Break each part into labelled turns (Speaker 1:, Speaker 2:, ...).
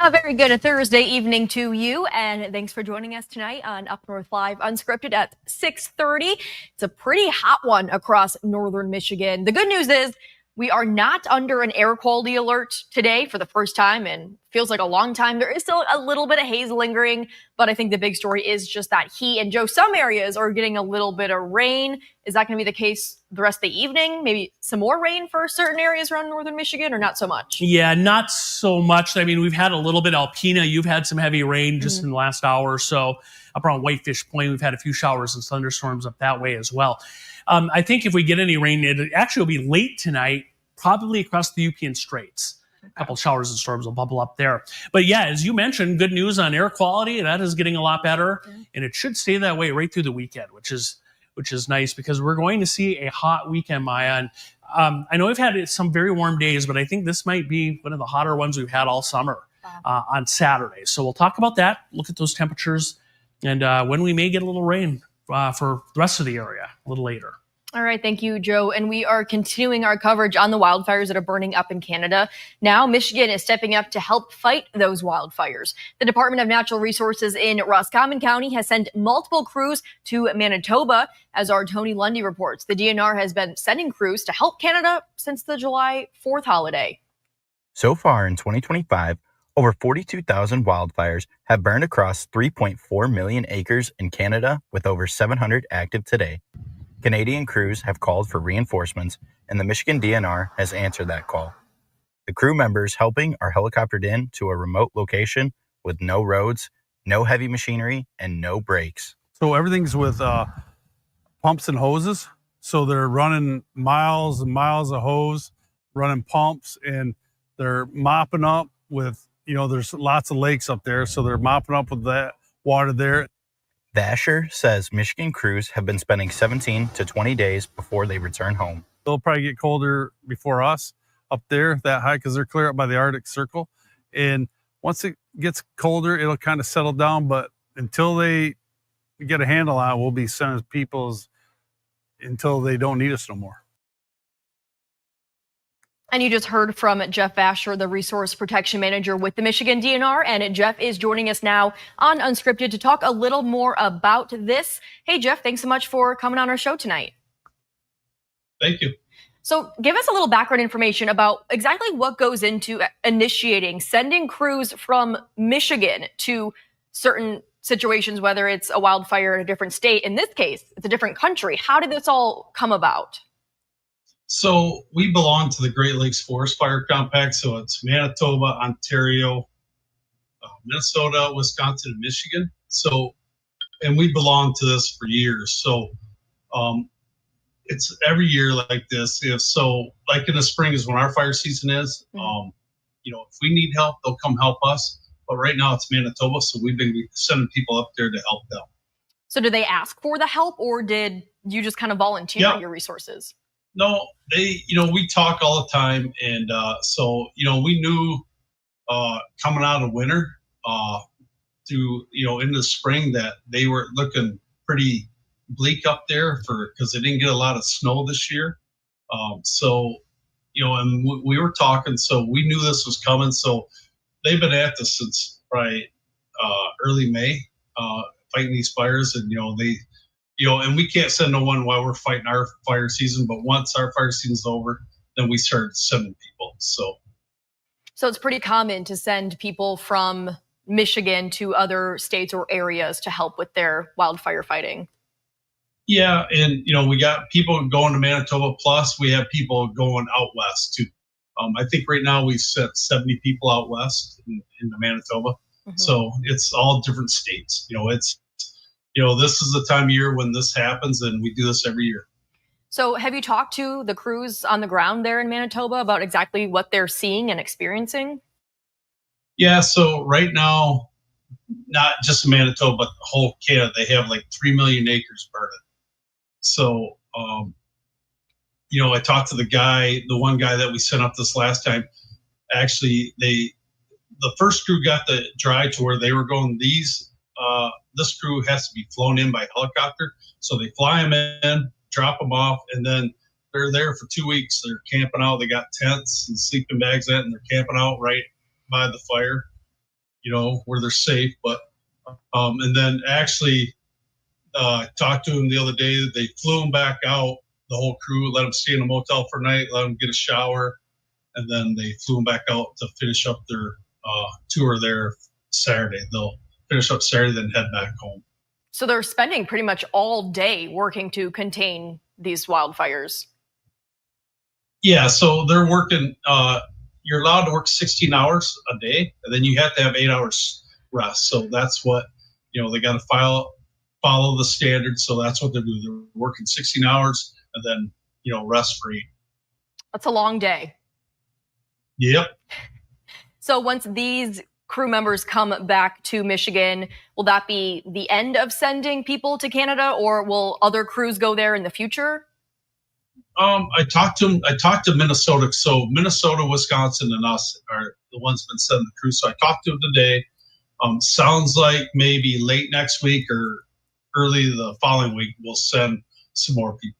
Speaker 1: A very good Thursday evening to you, and thanks for joining us tonight on Up North Live Unscripted at 6:30. It's a pretty hot one across northern Michigan. The good news is we are not under an air quality alert today for the first time in feels like a long time. There is still a little bit of haze lingering, but I think the big story is just that heat. And Joe, some areas are getting a little bit of rain. Is that going to be the case the rest of the evening? Maybe some more rain for certain areas around northern Michigan, or not so much?
Speaker 2: Yeah, not so much. I mean, we've had a little bit Alpena. You've had some heavy rain just in the last hour or so. Up around Whitefish Point, we've had a few showers and thunderstorms up that way as well. I think if we get any rain, it actually will be late tonight, probably across the UP and Straits. A couple showers and storms will bubble up there. But yeah, as you mentioned, good news on air quality. That is getting a lot better, and it should stay that way right through the weekend, which is nice because we're going to see a hot weekend, Maya. And I know we've had some very warm days, but I think this might be one of the hotter ones we've had all summer on Saturday. So we'll talk about that, look at those temperatures, and when we may get a little rain for the rest of the area a little later.
Speaker 1: All right, thank you, Joe. And we are continuing our coverage on the wildfires that are burning up in Canada. Now, Michigan is stepping up to help fight those wildfires. The Department of Natural Resources in Roscommon County has sent multiple crews to Manitoba. As our Tony Lundy reports, the DNR has been sending crews to help Canada since the July 4th holiday.
Speaker 3: So far in 2025, over 42,000 wildfires have burned across 3.4 million acres in Canada, with over 700 active today. Canadian crews have called for reinforcements, and the Michigan DNR has answered that call. The crew members helping are helicoptered in to a remote location with no roads, no heavy machinery, and no brakes.
Speaker 4: So everything's with pumps and hoses. So they're running miles and miles of hose, running pumps, and they're mopping up with, there's lots of lakes up there. So they're mopping up with that water there.
Speaker 3: Vasher says Michigan crews have been spending 17 to 20 days before they return home.
Speaker 4: They'll probably get colder before us up there that high because they're clear up by the Arctic Circle. And once it gets colder, it'll kind of settle down. But until they get a handle on it, we'll be sending people until they don't need us no more.
Speaker 1: And you just heard from Jeff Vasher, the Resource Protection Manager with the Michigan DNR. And Jeff is joining us now on Unscripted to talk a little more about this. Hey, Jeff, thanks so much for coming on our show tonight.
Speaker 5: Thank you.
Speaker 1: So give us a little background information about exactly what goes into sending crews from Michigan to certain situations, whether it's a wildfire in a different state. In this case, it's a different country. How did this all come about?
Speaker 5: So we belong to the Great Lakes Forest Fire Compact. So it's Manitoba, Ontario, Minnesota, Wisconsin, and Michigan. So, and we belong to this for years. So it's every year like this. Like in the spring is when our fire season is. If we need help, they'll come help us. But right now it's Manitoba, so we've been sending people up there to help them. So did they ask for the help, or did you just kind of volunteer your resources? No, we talk all the time. And we knew coming out of winter into the spring that they were looking pretty bleak up there because they didn't get a lot of snow this year. And we were talking, so we knew this was coming. So they've been at this since probably early May, fighting these fires. And, and we can't send no one while we're fighting our fire season. But once our fire season's over, then we start sending people. So it's pretty common to send people from Michigan to other states or areas to help with their wildfire fighting. Yeah. And, we got people going to Manitoba, plus we have people going out west too. I think right now we've sent 70 people out west into Manitoba. Mm-hmm. So it's all different states. This is the time of year when this happens, and we do this every year. So have you talked to the crews on the ground there in Manitoba about exactly what they're seeing and experiencing? Yeah, so right now, not just in Manitoba, but the whole Canada, they have like 3 million acres burning. So, I talked to the one guy that we sent up this last time. Actually, the first crew got the dry to where they were going. This crew has to be flown in by helicopter. So they fly them in, drop them off, and then they're there for 2 weeks. They're camping out. They got tents and sleeping bags in, and they're camping out right by the fire. where they're safe. But and then actually talked to them the other day. They flew them back out, the whole crew, let them stay in a motel for a night, let them get a shower, and then they flew them back out to finish up their tour there Saturday. They'll finish up Saturday, then head back home.
Speaker 1: So they're spending pretty much all day working to contain these wildfires.
Speaker 5: Yeah, so they're working. You're allowed to work 16 hours a day, and then you have to have 8 hours rest. So that's what they got to follow the standards. So that's what they're doing. They're working 16 hours and then rest for 8.
Speaker 1: That's a long day.
Speaker 5: Yep.
Speaker 1: So once these crew members come back to Michigan, will that be the end of sending people to Canada, or will other crews go there in the future?
Speaker 5: I talked to Minnesota. So Minnesota, Wisconsin, and us are the ones that been sending the crews. So I talked to them today. Sounds like maybe late next week or early the following week we'll send some more people.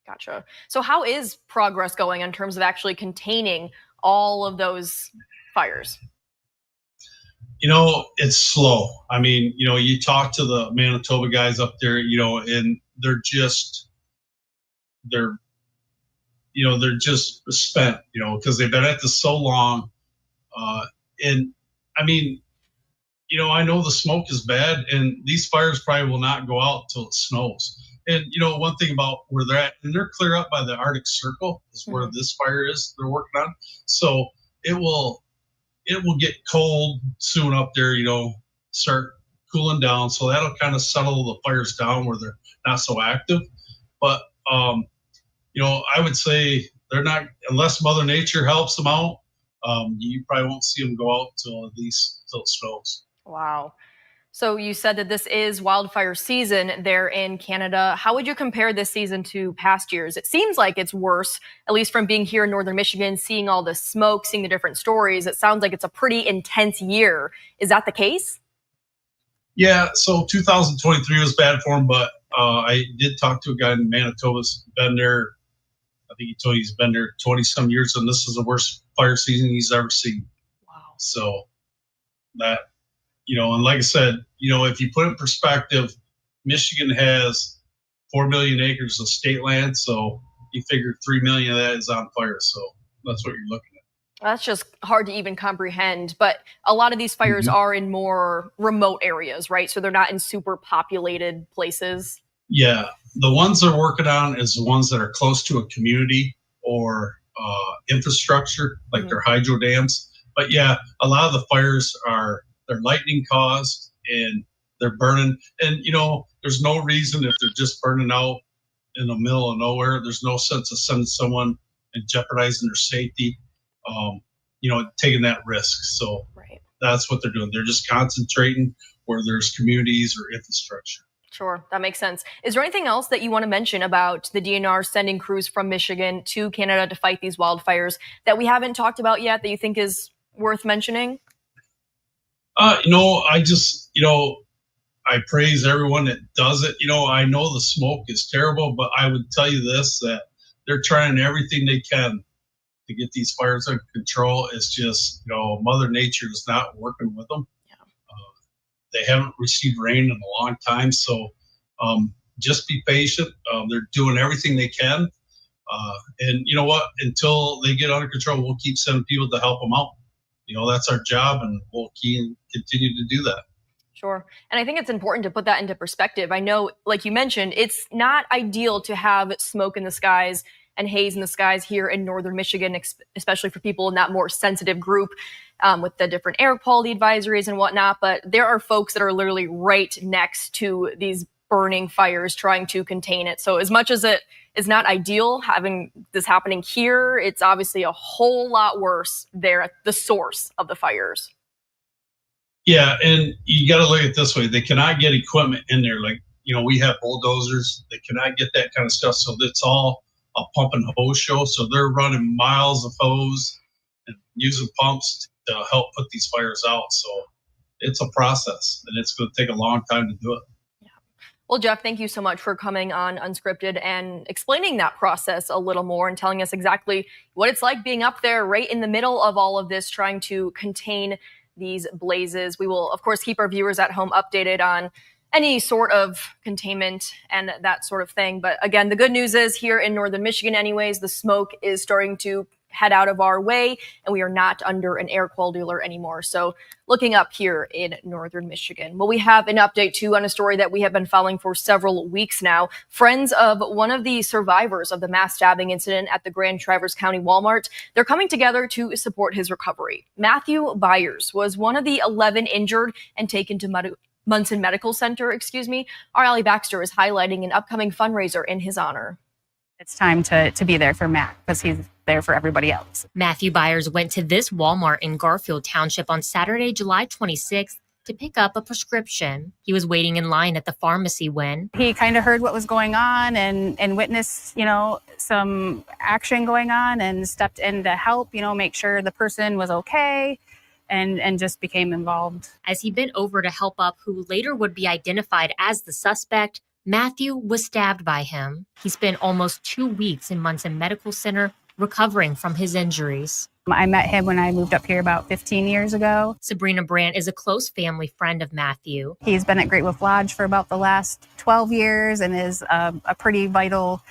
Speaker 1: Gotcha. So how is progress going in terms of actually containing all of those fires?
Speaker 5: It's slow. I mean, you talk to the Manitoba guys up there, and they're just spent, because they've been at this so long. And I mean, I know the smoke is bad, and these fires probably will not go out till it snows. And one thing about where they're at, and they're clear up by the Arctic Circle is where this fire is they're working on. So it will get cold soon up there, start cooling down. So that'll kind of settle the fires down where they're not so active. But I would say they're not, unless Mother Nature helps them out, you probably won't see them go out till it snows.
Speaker 1: Wow. So you said that this is wildfire season there in Canada. How would you compare this season to past years? It seems like it's worse, at least from being here in northern Michigan, seeing all the smoke, seeing the different stories. It sounds like it's a pretty intense year. Is that the case?
Speaker 5: Yeah, so 2023 was bad for him, but I did talk to a guy in Manitoba who's been there. I think he told me he's been there 20-some years, and this is the worst fire season he's ever seen.
Speaker 1: Wow.
Speaker 5: So that, and like I said, if you put it in perspective, Michigan has 4 million acres of state land, so you figure 3 million of that is on fire. So that's what you're looking at.
Speaker 1: That's just hard to even comprehend. But a lot of these fires are in more remote areas, right? So they're not in super populated places.
Speaker 5: Yeah. The ones they're working on is the ones that are close to a community or infrastructure, like their hydro dams. But yeah, a lot of the fires they're lightning caused and they're burning. And, there's no reason if they're just burning out in the middle of nowhere. There's no sense of sending someone and jeopardizing their safety, taking that risk. So that's what they're doing. They're just concentrating where there's communities or infrastructure.
Speaker 1: Sure, that makes sense. Is there anything else that you want to mention about the DNR sending crews from Michigan to Canada to fight these wildfires that we haven't talked about yet that you think is worth mentioning?
Speaker 5: I just, I praise everyone that does it. I know the smoke is terrible, but I would tell you this, that they're trying everything they can to get these fires under control. It's just, Mother Nature is not working with them. They haven't received rain in a long time. So just be patient. They're doing everything they can. And you know what? Until they get under control, we'll keep sending people to help them out. That's our job, and we'll continue to do that.
Speaker 1: Sure. And I think it's important to put that into perspective. I know, like you mentioned, it's not ideal to have smoke in the skies and haze in the skies here in northern Michigan, especially for people in that more sensitive group with the different air quality advisories and whatnot. But there are folks that are literally right next to these burning fires trying to contain it. So as much as it is not ideal having this happening here, it's obviously a whole lot worse there at the source of the fires.
Speaker 5: Yeah, and you got to look at it this way. They cannot get equipment in there. Like, we have bulldozers. They cannot get that kind of stuff. So it's all a pump and hose show. So they're running miles of hose and using pumps to help put these fires out. So it's a process, and it's going to take a long time to do it.
Speaker 1: Yeah. Well, Jeff, thank you so much for coming on Unscripted and explaining that process a little more and telling us exactly what it's like being up there right in the middle of all of this, trying to contain these blazes. We will, of course, keep our viewers at home updated on any sort of containment and that sort of thing. But again, the good news is here in northern Michigan anyways, the smoke is starting to head out of our way and we are not under an air quality alert anymore. So looking up here in northern Michigan. Well, we have an update too on a story that we have been following for several weeks now. Friends of one of the survivors of the mass stabbing incident at the Grand Traverse County Walmart, they're coming together to support his recovery. Matthew Byers was one of the 11 injured and taken to Munson Medical Center, Our Allie Baxter is highlighting an upcoming fundraiser in his honor.
Speaker 6: It's time to be there for Matt because he's there for everybody else.
Speaker 7: Matthew Byers went to this Walmart in Garfield Township on Saturday, July 26th to pick up a prescription. He was waiting in line at the pharmacy when
Speaker 6: he kind of heard what was going on and witnessed, some action going on and stepped in to help, make sure the person was okay. And just became involved.
Speaker 7: As he bent over to help up who later would be identified as the suspect, Matthew was stabbed by him. He spent almost 2 weeks in Munson Medical Center recovering from his injuries.
Speaker 6: I met him when I moved up here about 15 years ago.
Speaker 7: Sabrina Brandt is a close family friend of Matthew.
Speaker 6: He's been at Great Wolf Lodge for about the last 12 years and is a pretty vital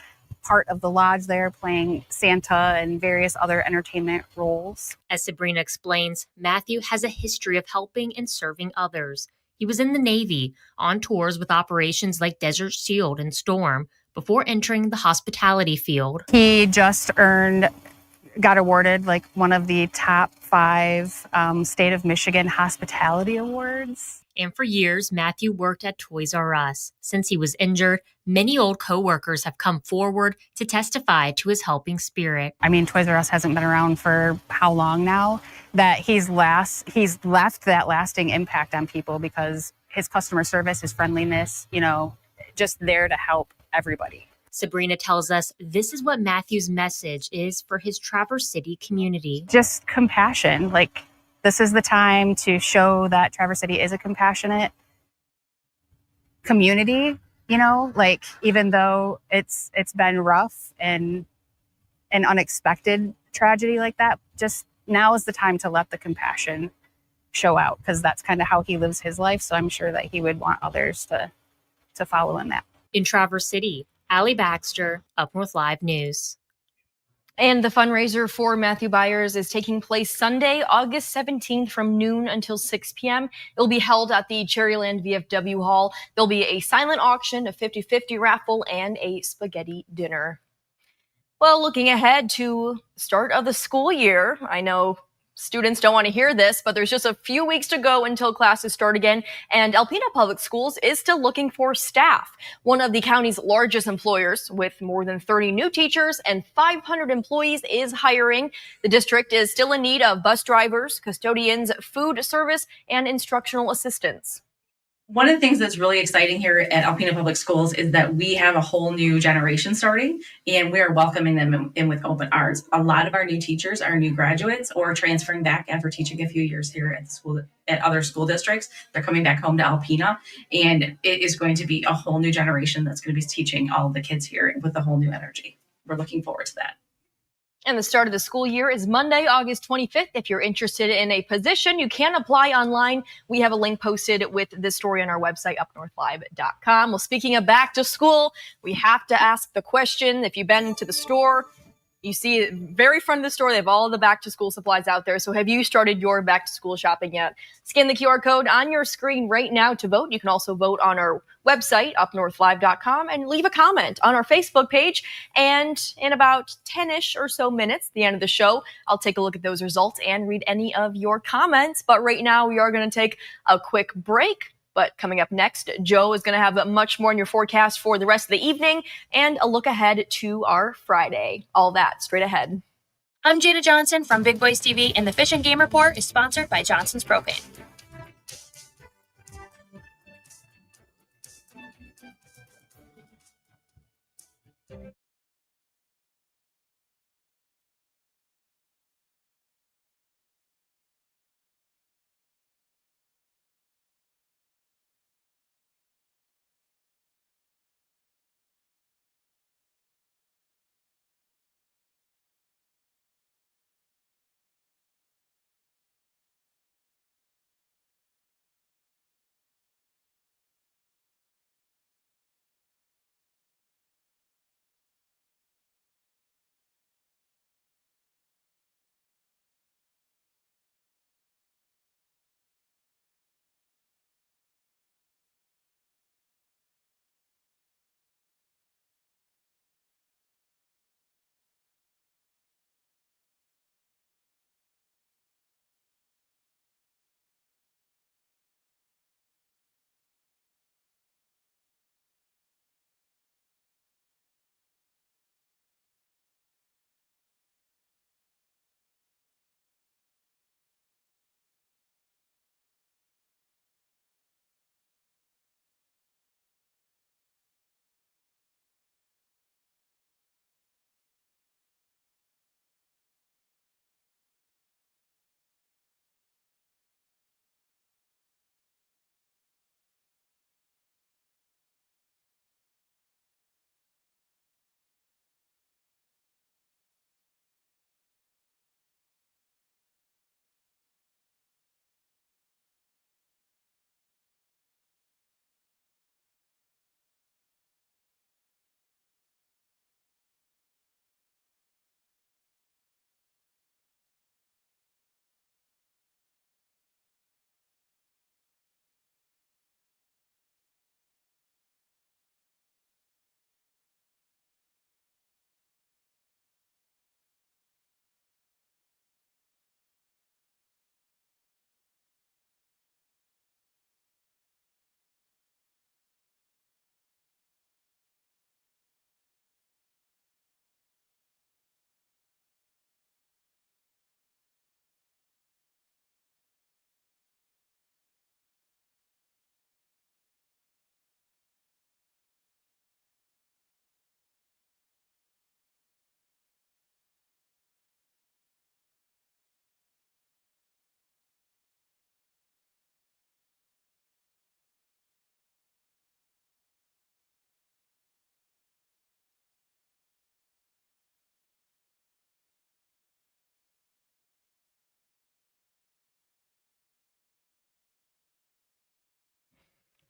Speaker 6: part of the lodge there, playing Santa and various other entertainment roles.
Speaker 7: As Sabrina explains, Matthew has a history of helping and serving others. He was in the Navy, on tours with operations like Desert Shield and Storm, before entering the hospitality field.
Speaker 6: He just got awarded like one of the top 5 state of Michigan hospitality awards.
Speaker 7: And for years, Matthew worked at Toys R Us. Since he was injured, many old coworkers have come forward to testify to his helping spirit.
Speaker 6: I mean, Toys R Us hasn't been around for how long now? That he's left that lasting impact on people because his customer service, his friendliness, just there to help everybody.
Speaker 7: Sabrina tells us this is what Matthew's message is for his Traverse City community.
Speaker 6: Just compassion. This is the time to show that Traverse City is a compassionate community, even though it's been rough and an unexpected tragedy like that, just now is the time to let the compassion show out because that's kind of how he lives his life. So I'm sure that he would want others to follow in that.
Speaker 7: In Traverse City, Allie Baxter, UpNorthLive News.
Speaker 1: And the fundraiser for Matthew Byers is taking place Sunday, August 17th from noon until 6 p.m. It'll be held at the Cherryland VFW Hall. There'll be a silent auction, a 50-50 raffle, and a spaghetti dinner. Well, looking ahead to the start of the school year, I know students don't want to hear this, but there's just a few weeks to go until classes start again, and Alpena Public Schools is still looking for staff. One of the county's largest employers, with more than 30 new teachers and 500 employees, is hiring. The district is still in need of bus drivers, custodians, food service, and instructional assistants.
Speaker 8: One of the things that's really exciting here at Alpena Public Schools is that we have a whole new generation starting, and we are welcoming them in with open arms. A lot of our new teachers are new graduates or transferring back after teaching a few years here at school at other school districts. They're coming back home to Alpena, and it is going to be a whole new generation that's going to be teaching all of the kids here with a whole new energy. We're looking forward to that.
Speaker 1: And the start of the school year is Monday, August 25th. If you're interested in a position, you can apply online. We have a link posted with this story on our website, UpNorthLive.com. Well, speaking of back to school, we have to ask the question. If you've been to the store, you see very front of the store, they have all the back to school supplies out there. So have you started your back to school shopping yet? Scan the QR code on your screen right now to vote. You can also vote on our website, UpNorthLive.com, and leave a comment on our Facebook page. And in about 10-ish or so minutes, the end of the show, I'll take a look at those results and read any of your comments. But right now, we are going to take a quick break. But coming up next, Joe is going to have much more in your forecast for the rest of the evening and a look ahead to our Friday. All that straight ahead.
Speaker 9: I'm Jada Johnson from Big Boys TV, and the Fish and Game Report is sponsored by Johnson's Propane.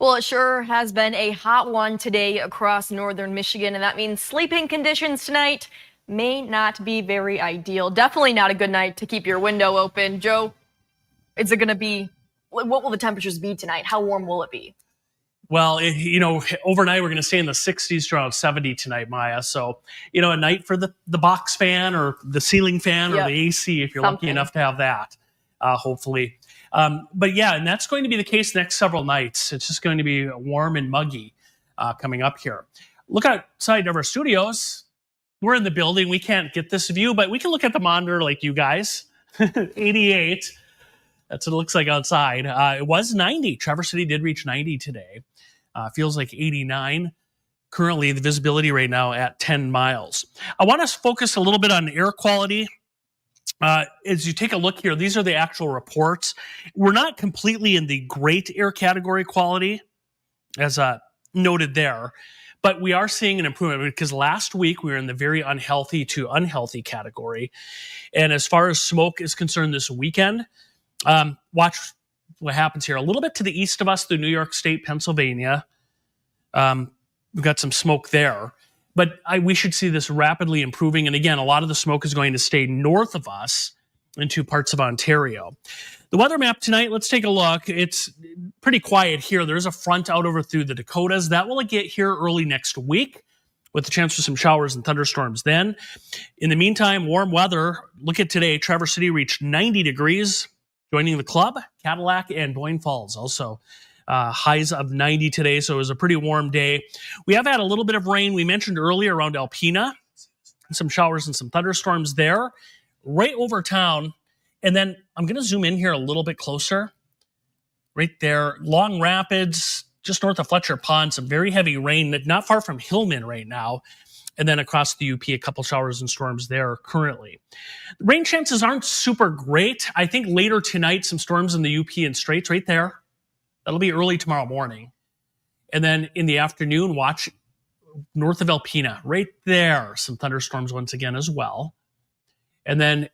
Speaker 1: Well, it sure has been a hot one today across northern Michigan, and that means sleeping conditions tonight may not be very ideal. Definitely not a good night to keep your window open. Joe, is it going to be, what will the temperatures be tonight? How warm will it be?
Speaker 2: Well, overnight we're going to stay in the 60s to around 70 tonight, Maya. So, a night for the box fan or the ceiling fan or the AC if you're lucky enough to have that, hopefully. But yeah, and that's going to be the case the next several nights. It's just going to be warm and muggy coming up here. Look outside of our studios. We're in the building. We can't get this view, but we can look at the monitor like you guys. 88. That's what it looks like outside. It was 90. Traverse City did reach 90 today. Feels like 89. Currently, the visibility right now at 10 miles. I want to focus a little bit on air quality. As you take a look here, these are the actual reports. We're not completely in the great air category quality, as noted there, but we are seeing an improvement because last week we were in the very unhealthy to unhealthy category. And as far as smoke is concerned this weekend, watch what happens here. A little bit to the east of us through New York State, Pennsylvania. We've got some smoke there. But we should see this rapidly improving. And again, a lot of the smoke is going to stay north of us into parts of Ontario. The weather map tonight, let's take a look. It's pretty quiet here. There's a front out over through the Dakotas. That will get here early next week with the chance for some showers and thunderstorms then. In the meantime, warm weather. Look at today. Traverse City reached 90 degrees. Joining the club, Cadillac and Boyne Falls also highs of 90 today, so it was a pretty warm day. We have had a little bit of rain. We mentioned earlier around Alpena, some showers and some thunderstorms there, right over town. And then I'm going to zoom in here a little bit closer. Right there, Long Rapids, just north of Fletcher Pond, some very heavy rain, not far from Hillman right now. And then across the UP, a couple showers and storms there currently. Rain chances aren't super great. I think later tonight, some storms in the UP and Straits right there. That'll be early tomorrow morning. And then in the afternoon, watch north of Alpena, right there. Some thunderstorms once again as well. And then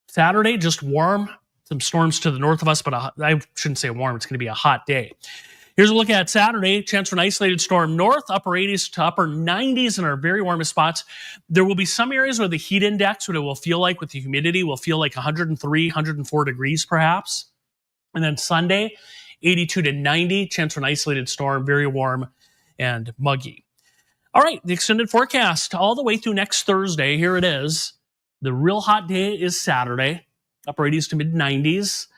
Speaker 2: Saturday, just warm. Some storms to the north of us, but I shouldn't say warm. It's going to be a hot day. Here's a look at Saturday. Chance for an isolated storm north, upper 80s to upper 90s in our very warmest spots. There will be some areas where the heat index, what it will feel like with the humidity, will feel like 103, 104 degrees perhaps. And then Sunday, 82 to 90, chance for an isolated storm, very warm and muggy. All right, the extended forecast all the way through next Thursday. Here it is. The real hot day is Saturday, upper 80s to mid 90s.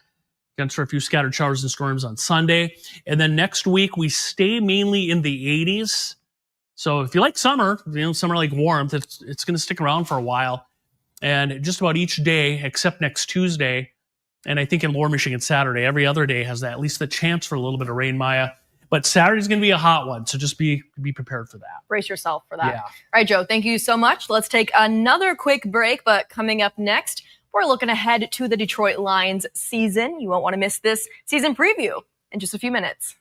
Speaker 2: Chance for a few scattered showers and storms on Sunday. And then next week, we stay mainly in the 80s. So if you like summer, summer like warmth, it's going to stick around for a while. And just about each day, except next Tuesday, and I think in Lower Michigan Saturday, every other day has at least the chance for a little bit of rain, Maya. But Saturday's going to be a hot one, so just be prepared for that.
Speaker 1: Brace yourself for that.
Speaker 2: Yeah.
Speaker 1: All right, Joe, thank you so much. Let's take another quick break, but coming up next, we're looking ahead to the Detroit Lions season. You won't want to miss this season preview in just a few minutes.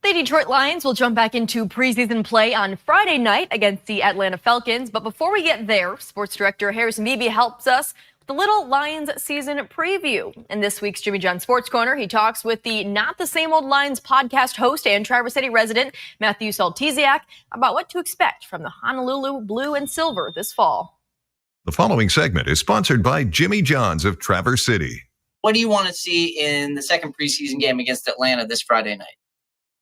Speaker 1: The Detroit Lions will jump back into preseason play on Friday night against the Atlanta Falcons. But before we get there, sports director Harrison Beebe helps us with the Little Lions season preview. In this week's Jimmy John Sports Corner, he talks with the Not the Same Old Lions podcast host and Traverse City resident Matthew Saltesiak about what to expect from the Honolulu Blue and Silver this fall.
Speaker 10: The following segment is sponsored by Jimmy John's of Traverse City.
Speaker 11: What do you want to see in the second preseason game against Atlanta this Friday night?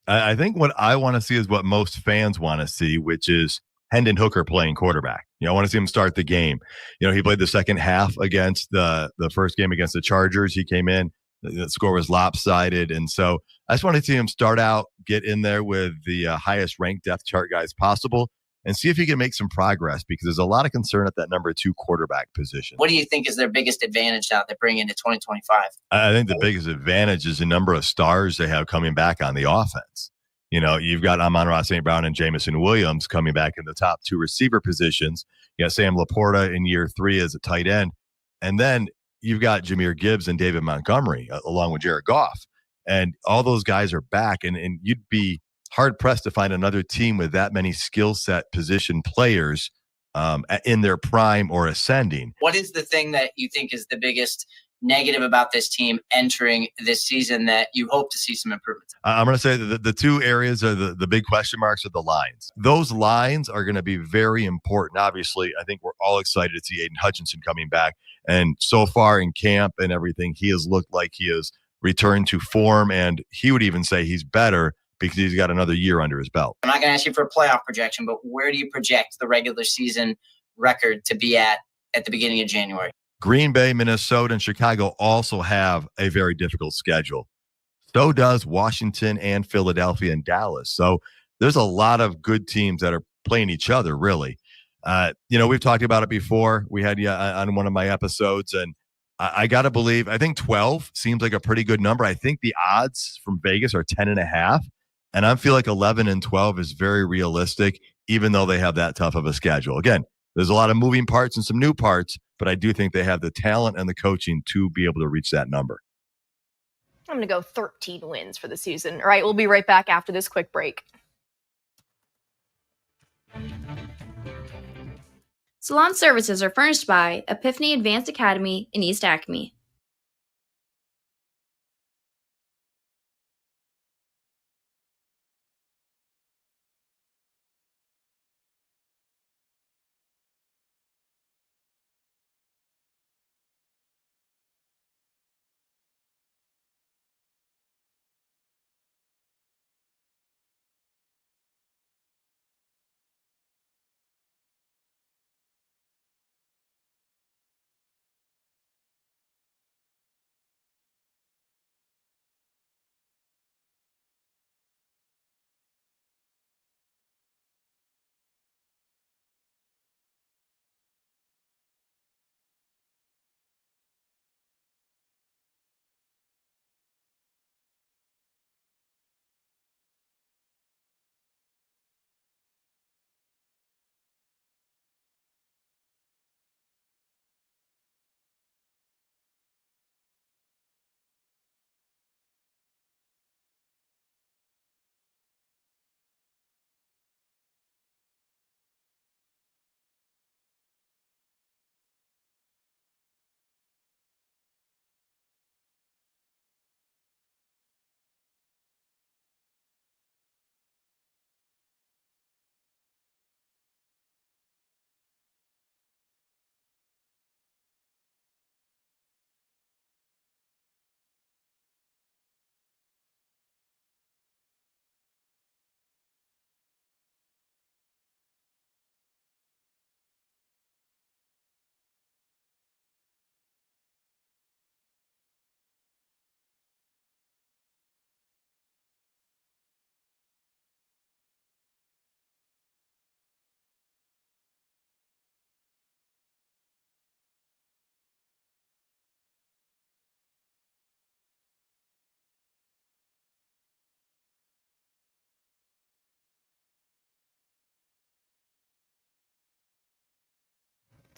Speaker 12: I think what I want to see is what most fans want to see, which is Hendon Hooker playing quarterback. I want to see him start the game. He played the second half against the first game against the Chargers. He came in, the score was lopsided. And so I just want to see him start out, get in there with the highest ranked depth chart guys possible, and see if he can make some progress, because there's a lot of concern at that number 2 quarterback position.
Speaker 11: What do you think is their biggest advantage now they bring into 2025?
Speaker 12: I think the biggest advantage is the number of stars they have coming back on the offense. You've got Amon-Ra St. Brown and Jamison Williams coming back in the top 2 receiver positions. You got Sam Laporta in year 3 as a tight end. And then you've got Jahmyr Gibbs and David Montgomery along with Jared Goff. And all those guys are back. And you'd be hard-pressed to find another team with that many skill set position players in their prime or ascending.
Speaker 11: What is the thing that you think is the biggest negative about this team entering this season that you hope to see some improvements?
Speaker 12: I'm going to say that the 2 areas are the big question marks are the lines. Those lines are going to be very important. Obviously, I think we're all excited to see Aiden Hutchinson coming back. And so far in camp and everything, he has looked like he has returned to form. And he would even say he's better because he's got another year under his belt.
Speaker 11: I'm not going to ask you for a playoff projection, but where do you project the regular season record to be at the beginning of January?
Speaker 12: Green Bay, Minnesota, and Chicago also have a very difficult schedule. So does Washington and Philadelphia and Dallas. So there's a lot of good teams that are playing each other, really. We've talked about it before. We had you on one of my episodes, and I got to believe, I think 12 seems like a pretty good number. I think the odds from Vegas are 10.5. And I feel like 11 and 12 is very realistic, even though they have that tough of a schedule. Again, there's a lot of moving parts and some new parts, but I do think they have the talent and the coaching to be able to reach that number.
Speaker 1: I'm going to go 13 wins for the season. All right, we'll be right back after this quick break.
Speaker 13: Salon services are furnished by Epiphany Advanced Academy in East Acme.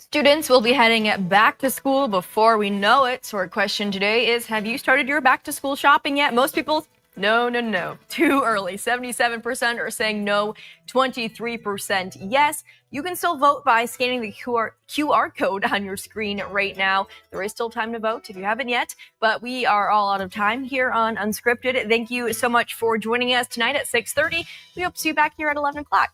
Speaker 1: Students will be heading back to school before we know it. So our question today is, have you started your back to school shopping yet? Most people No. Too early. 77% are saying no, 23% yes. You can still vote by scanning the QR code on your screen right now. There is still time to vote if you haven't yet, but we are all out of time here on Unscripted. Thank you so much for joining us tonight at 6:30. We hope to see you back here at 11 o'clock.